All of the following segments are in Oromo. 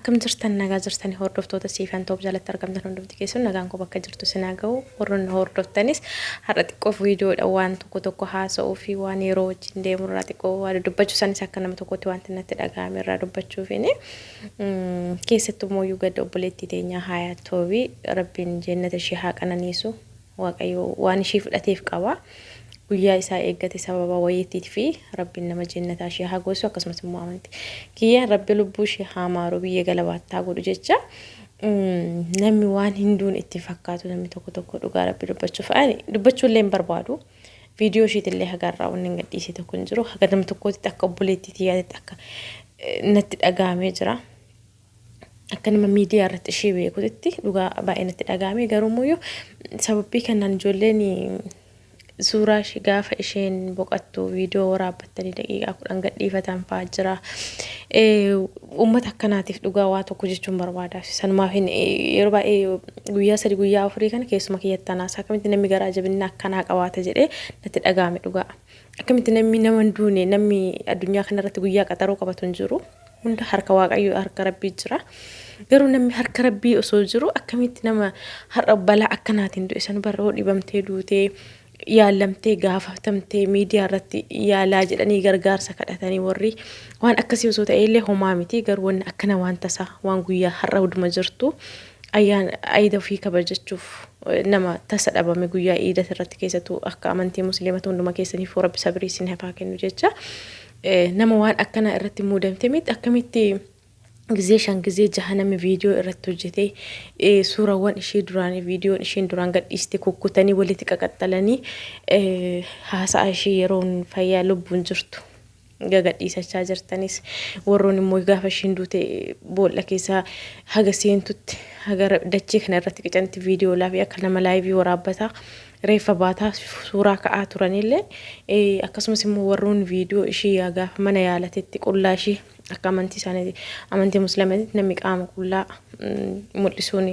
أكم جرتن نجا جرتني هوردفتو تسيفان توب جالت ترقمتن هوردفتي كيسون نجان كوبا كجرتو سناجو ورن هوردفتنيس هرتكو فيديو الأوان تكو حاسو في واني روج دي مراتكو وادو دبجو ساني ساكنا متكو توان تنت الأجامي را دبجو فيني كيستو مو يوجد أبوليتي تينيا هاي توبي ربين جنة الشيحاك أنا نيسو واقعيو واني شيف الأتيف كوا guyyaa isaa eeggate sababa wayitiif fi rabbiin nama jannataa ishee haa goosu akkasumas immoo amanti kiyya rabbi lubbuu ishee haa maaru biyya galabaattaa godhu jecha namni waan hinduun itti fakkaatu namni tokko dhugaa rabbi dubbachuuf ani dubbachuu illee hin barbaadu viidiyoo isheet illee hagarraa wanni hin gadhiise tokko hin jiru haga nama tokkootti akka obboleettii tiyyaatti akka natti dhagaamee jira akka nama miidiyaa irratti ishee beekutti dhugaa baay'ee natti dhagaamee garuu immoo sababii kanaan ijoolleen suuraa ishee gaafa isheen boqattu viidiyoo waraabbattanii daqiiqaa 10 gadhiifatan fa'aa jira. Uummata akkanaatiif dhugaa waa tokko jechuun barbaada. Sanumaaf yeroo baay'ee guyyaa 3 guyyaa 4 kana keessuma kiyyattanaa akkamitti namni garaa jabinna akkanaa qabaata jedhee natti dhagaame dhugaa. Akkamitti namni nama duune namni addunyaa kanarratti guyyaa qaxaroo qabatu hin jiru. Hunda harka waaqayyoo harka rabbii jira. Garuu namni harka rabbii osoo jiru akkamitti nama har'a balaa akkanaatiin du'e san barroo dhibamtee duutee yaalamtee gaafatamtee miidiyaa irratti yaalaa jedhanii gargaarsa kadhatanii warri waan akkasii osoo ta'e illee homaa miti garuu wanni akkana waan tasaa waan guyyaa har'a huduma jirtu ayyaan aida ofii kabajachuuf nama tasa dhabame guyyaa iidat irratti keessattuu akka amantii musliimota hunduma keessaniif rabbi sabrii isin hafaa kennu jecha nama waan akkana irratti muudamte miti akkamitti ጊዜ ሻን ጊዜ ጀሃነም ቪዲዮ እረቶጀቴ ሱራዋን እሺ ዱራኒ ቪዲዮን እሺን ዱራን ገዲስቲ ኩኩተኒ ወሊት ቀቀጠለኒ ሃሳ እሺ የሮን ፈያ ልቡን ጅርቱ ገገዲሰቻ ጀርተኒስ ወሮን ሞይ ጋፈሽን ዱቴ ቦለከሳ ሀገሲንቱት ሀገር ደቺ ከነረት ቀጨንት ቪዲዮ ላፊያ ከነማ ላይቭ ወራበታ reefa baataa suuraa ka'aa turanillee akkasumas immoo warroon viidiyoo ishee yaagaaf mana yaalatetti qullaa ishee akka amantii isaaniiti amantii musliimaatti namni qaama qullaa mul'isuun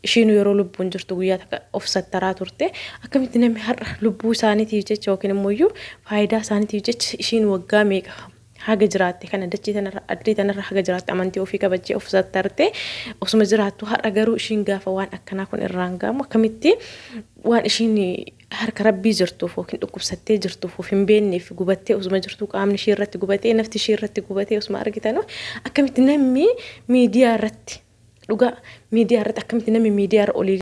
isheen yeroo lubbuun jirtu guyyaa takka of sattaraa turte akkamitti namni har'a lubbuu isaaniitiif jecha yookiin immoo faayidaa isaaniitiif jecha isheen waggaa meeqa haga jiraatte kana dachii tanarra addii tanarra haga jiraatte amantii ofii kabajjee of sattarte osuma jiraattu har'a garuu isheen gaafa waan akkanaa kun irraan gaamu akkamitti waan isheen harka rabbii jirtuuf yookiin dhukkubsattee jirtuuf of hin beekneef gubattee osuma jirtu qaamni ishee irratti gubatee nafti ishee irratti gubatee osuma argitan akkamitti namni miidiyaa irratti dhugaa miidiyaa irratti akkamitti namni miidiyaa irra olii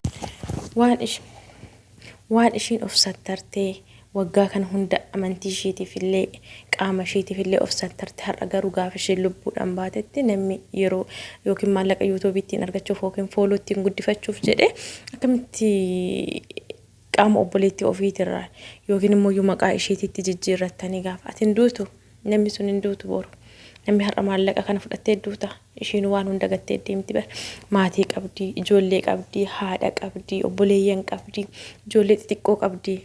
waan isheen of sattartee waggaa kan hunda amantii isheetiif illee qaama isheetiif illee of sattarte har'a garuu gaafa isheen lubbuudhaan baatetti namni yeroo yookiin maallaqa yuutuubiitiin argachuuf yookiin foolootiin guddifachuuf jedhee akkamitti qaama obboleettii ofiitirraa yookiin immoo maqaa isheetitti jijjiirrattanii gaafa atin duutu namni sun hin duutu boru namni har'a maallaqa kana fudhattee duuta isheen waan hunda gattee deemti bar maatii qabdi ijoollee qabdi haadha qabdi obboleeyyan qabdi ijoollee xixiqqoo qabdi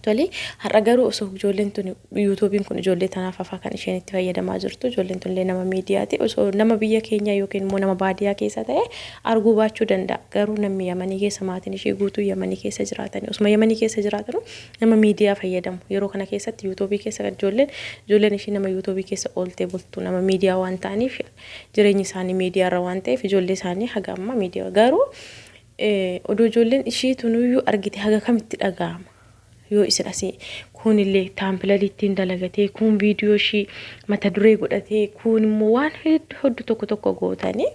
tole har'a garuu osoo ijoolleen tun yuutuubiin kun ijoollee tanaaf afaa kan isheen itti fayyadamaa jirtu ijoolleen tun illee nama miidiyaati osoo nama biyya keenya yookiin immoo nama baadiyyaa keessa ta'e arguu baachuu danda'a garuu namni Yamanii keessa maatiin ishee guutuu Yamanii keessa jiraatan osuma Yamanii keessa jiraatan nama miidiyaa fayyadamu yeroo kana keessatti yuutuubii keessa ijoolleen ishee nama yuutuubii keessa ooltee bultu nama miidiyaa waan ta'aniif jireenyi isaanii miidiyaa irra waan ta'eef ijoollee isaanii haga amma miidiyaa garuu odoo ijoolleen ishee tunuyyuu argite haga kamitti dhaga'ama yoo isin asii kun illee taampilaliittiin dalagatee kun viidiyoo ishii mata duree godhatee kun immoo waan hedduu tokko gootanii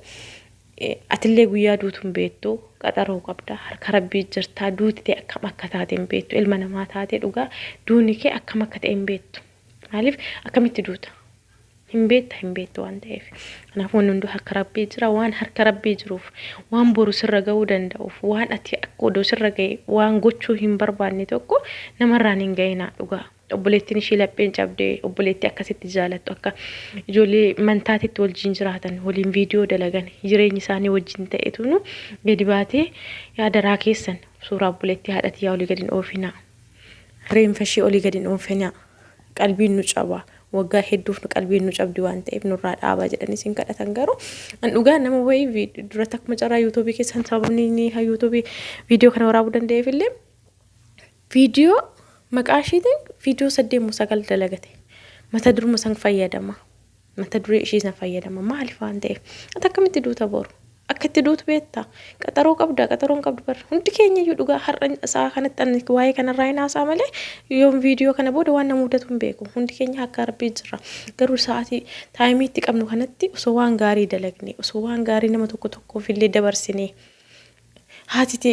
atillee guyyaa duutuun beektu qaxaroo qabda harka rabbii jirtaa duutite akkam akka taateen beektu ilma namaa taatee dhugaa duuni kee akkam akka ta'een beektu maaliif akkamitti duuta hin beektu waan ta'eef kanaafuu hunduu harka rabbii jira waan harka rabbii jiruuf waan boru sirra ga'uu danda'uuf waan ati akka odoo sirra ga'e waan gochuu hin barbaanne tokko namarraan hin ga'inaa dhugaa obboleettiin ishee lapheen cabdee obboleettii akkasitti jaalattu akka ijoollee mantaatitti wajjin jiraatan waliin viidiyoo dalagan jireenyi isaanii wajjin ta'etu nu gadi baatee yaadaraa keessan suuraa obboleettii haadhatii yaa olii gadi oofinaa reenfa ishee olii gadi oofinaa qalbiin nu cabaa waggaa hedduuf nu qalbiin nu cabdi waan ta'eef nurraa dhaabaa jedhanii sin kadhatan garuu an dhugaa nama wayii dura takma carraa yuutuubii keessan sababni ni yuutuubii viidiyoo kana waraabuu danda'eef illee viidiyoo maqaa isheetiin viidiyoo 8 dalagate mata duruma san fayyadama mata duree ishii sana fayyadama maaliif waan ta'eef ati akkamitti duuta boru akkatti duutu beektaa qaxaroo qabda qaxaroon qabdu bar hundi keenya iyyuu dhugaa har'a isaa kanatti ani waa'ee kanarraa hin haasaa malee yoon viidiyoo kana booda waan nama mudatu hin beeku hundi keenya akka rabbii jira garuu sa'aatii taayimii itti qabnu kanatti osoo waan gaarii dalagne osoo waan gaarii nama tokkoof illee dabarsine haatiti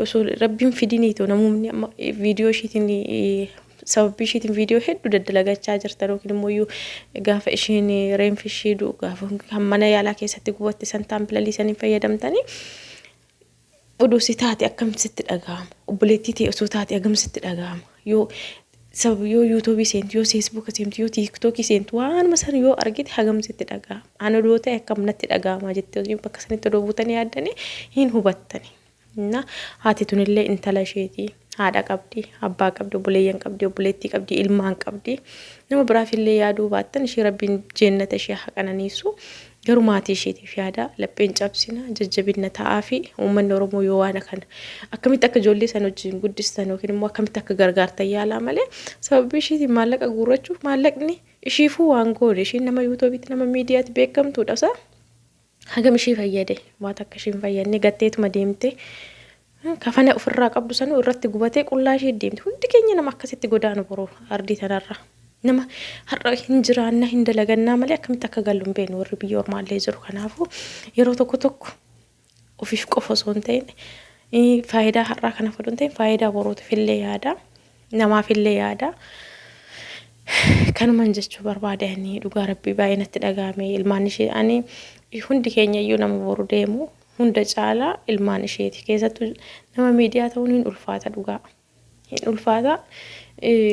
osoo rabbiin fidiniitu namumni viidiyoo ishiitiin sababbii ishiitiin viidiyoo hedduu daddalagachaa jirtan yookiin immoo iyyuu gaafa ishiin reenfi ishii du'u gaafa mana yaalaa keessatti gubatte san taampilaalii saniin fayyadamtanii oduu si taate akkamitti dhaga'ama obboleettii ta'e osoo taate akkamitti dhaga'ama yoo yoo yuutuubii seentu yoo feesbuukii seentu yoo tiiktookii seentu waanuma san yoo argite akkamitti dhaga'ama ana odoo ta'e akkamitti dhaga'ama jettee bakka sanitti odoo buutanii yaaddanii hin hubattani na haati tunillee intala isheetii haadha qabdi abbaa qabdi obboleeyyan qabdi obboleettii qabdi ilmaan qabdi nama biraafillee yaaduu baattan ishee rabbiin jannata ishee haqananiisu garuu maatii isheetiif yaada lapheen cabsina jajjabina ta'aa fi uummanni Oromoo yoo waan kana akkamitti akka ijoollee san wajjin guddistan yookiin immoo akkamitti akka gargaartan yaalaa malee sababbii isheetiin maallaqa guurrachuuf maallaqni ishiifuu waan goone ishiin nama yuutuubiitti nama miidiyaatti beekamtuudha isaa hagam ishii fayyade waan akka ishiin fayyadne gatteetuma deemte kafana ofirraa qabdu sanu irratti gubatee qullaa ishee deemte hundi keenya nama akkasitti godaanu boroo ardii tanarra nama har'a hin jiraanna hin dalagannaa malee akkamitti akka gallu hin beeknu warri biyya ormaallee jiru kanaafuu yeroo tokko ofiif qofa osoo hin ta'in faayidaa har'aa kana fudhu hin ta'in faayidaa borootiif illee yaada namaaf illee yaada kanuman jechuu barbaadanii dhugaa rabbii baay'ee natti dhagahame ilmaan ishee ani hundi keenya iyyuu nama boru deemu hunda caalaa ilmaan isheeti keessattuu nama miidiyaa ta'uun hin ulfaata dhugaa hin ulfaata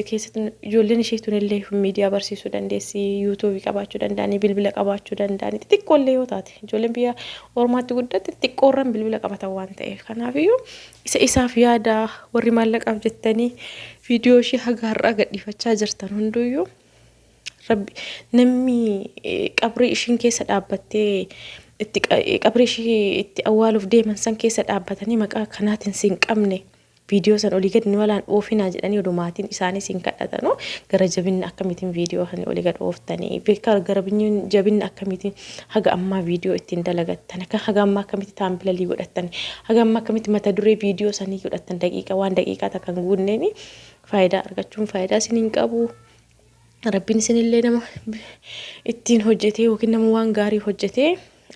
keessattuu ijoolleen isheetuun illee miidiyaa barsiisuu dandeessi yuutuubii qabaachuu danda'anii bilbila qabaachuu danda'anii xixiqqoollee yoo taate ijoolleen biyya ormaatti guddatte xixiqqoorran bilbila qabatan waan ta'eef kanaafiyyuu isaaf yaada warri maallaqaaf jettanii viidiyoo ishee haga har'aa gadhiifachaa jirtan hunduyyuu rabbi namni qabrii ishiin keessa dhaabbattee itti qabrii ishee itti awwaaluuf deeman san keessa dhaabbatanii maqaa kanaatiin sin qabne viidiyoo san olii gad ni walaan oofinaa jedhanii odumaatiin isaanii sin kadhatanu gara jabinna akkamitiin viidiyoo kan olii gad ooftanii beekaa gara jabinna akkamitiin haga ammaa viidiyoo ittiin dalagattan akka haga ammaa akkamitti taampilaalii godhattan haga ammaa akkamitti mata duree viidiyoo sanii godhattan daqiiqaa takka hin guunneeni faayidaa argachuun faayidaa siniin qabu rabbiin isinillee nama ittiin hojjetee yookiin nama waan gaarii hojjetee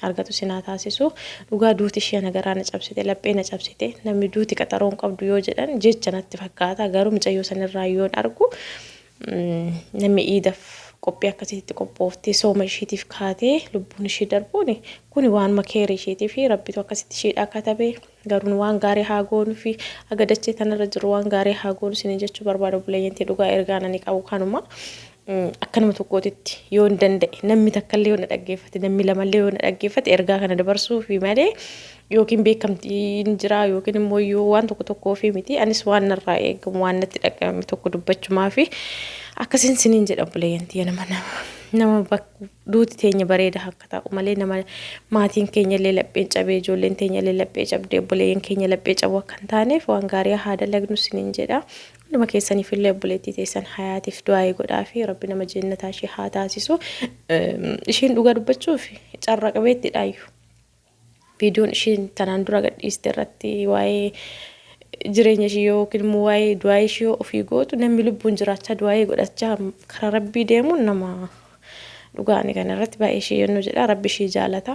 argatu sinaa taasisu dhugaa duuti ishee nagaraa na cabsite laphee na cabsite namni duuti qaxaroon qabdu yoo jedhan jecha natti fakkaata garuu mucayyoo sanirraa yoon argu namni iidaaf qophii akkasitti qophooftee sooma isheetiif kaatee lubbuun ishee darbuun kun waan makeera isheetii fi rabbitu akkasitti isheedhaa katabee garuu waan gaarii haa goonu fi agadachee tanarra jiru waan gaarii haa goonu isin jechuu barbaada buleeyyantee dhugaa ergaa nani qabu kanuma akka nama tokkootitti yoo hin danda'e namni takkallee yoo na dhaggeeffate namni lamallee yoo na dhaggeeffate ergaa kana dabarsuu fi malee yookiin beekamtiin jira yookiin immoo yoo waan tokko fi miti anis waan narraa eegamu waan natti dhagahame tokko dubbachumaa fi akkasiin siniin jedha buleeyyantii nama duuti teenya bareeda akka ta'u malee nama maatiin keenya illee lapheen cabee ijoolleen teenya illee laphee cabdee buleeyyan keenya laphee cabu akka hin taaneef waan gaarii haa dalagnu siniin jedha nama keessaniif illee buleettii teessan hayaatiif du'aa godhaa fi rabbi nama jannataa ishee haa taasisu ishiin dhugaa dubbachuuf carraa qabeetti dhaayu viidiyoon ishiin tanaan dura gadhiiste irratti waa'ee jireenya ishee yookiin immoo waa'ee du'aa ishee ofii gootu namni lubbuun jiraachaa du'aa godhachaa karaa rabbii deemuun nama dhugaani kana irratti baay'ee ishee yennuu jedha rabbi ishee jaalata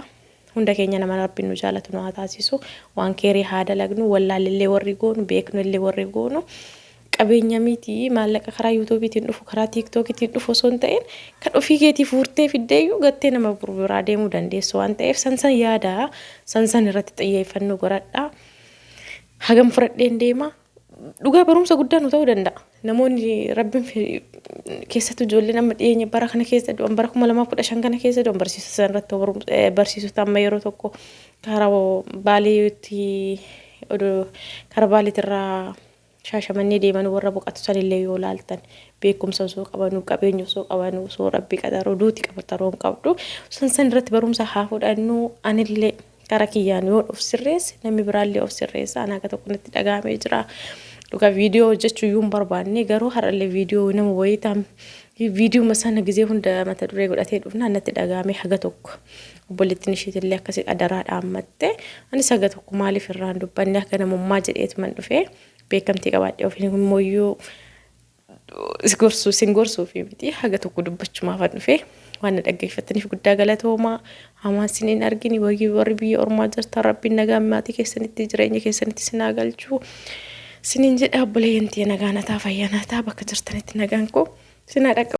hunda keenya nama rabbiin nu jaalatu nu haa taasisu waan keerii haa dalagnu wallaalillee warri goonu beeknu illee warri goonu qabeenya miti maallaqa karaa yuutuubiitiin dhufu karaa tiiktookiitiin dhufu osoo hin ta'in kan ofii keetii fuurtee fiddeeyyuu gattee nama biraa deemuu dandeessu waan ta'eef sansan yaada sansan irratti xiyyeeffannoo godhadhaa hagam fudhadheen deema dhugaa barumsa guddaa nu ta'uu danda'a namoonni rabbiin keessattuu ijoolleen amma dhiyeenya bara kana keessa du'an bara 2015 kana keessa du'an barsiisota irratti barsiisota amma yeroo tokko karaa baaleetti karaa baaleetirraa shaashamanii deeman warra boqotu sanillee yoo laaltan beekumsa osoo qabanu qabeenya osoo qabanu osoo rabbi qadaroo duuti qabattaroon qabdu sansan irratti barumsa haa fudhannu anillee karaa kiyyaan yoo of sirreesse namni biraallee of sirreessa ana akka tokko natti dhagahamee jira dhugaa viidiyoo hojjechuu yuun barbaanne garuu har'allee viidiyoo nama wayitaan فيديو مثلا جزيه هند ما تدري قول أتيد وفنا نتدعامي حاجتك وبلتني شيء اللي كسي أدرات عمتة أنا ساقتك مالي في الراندو بني كنا مماجد إتمنى فيه بكم تيجي أو في مويو سينغورسو في بدي حاجتك ودبتش ما فن فيه وأنا دقيق فتني في قدام قالته ما هما سنين أرجني وجي وربي أرما جرت ربي النجام ما تكسني تجريني كسني تسناقل شو سنين جد أبولي أنتي نجانا تافيانا تابك جرتني تنجانكو سنارك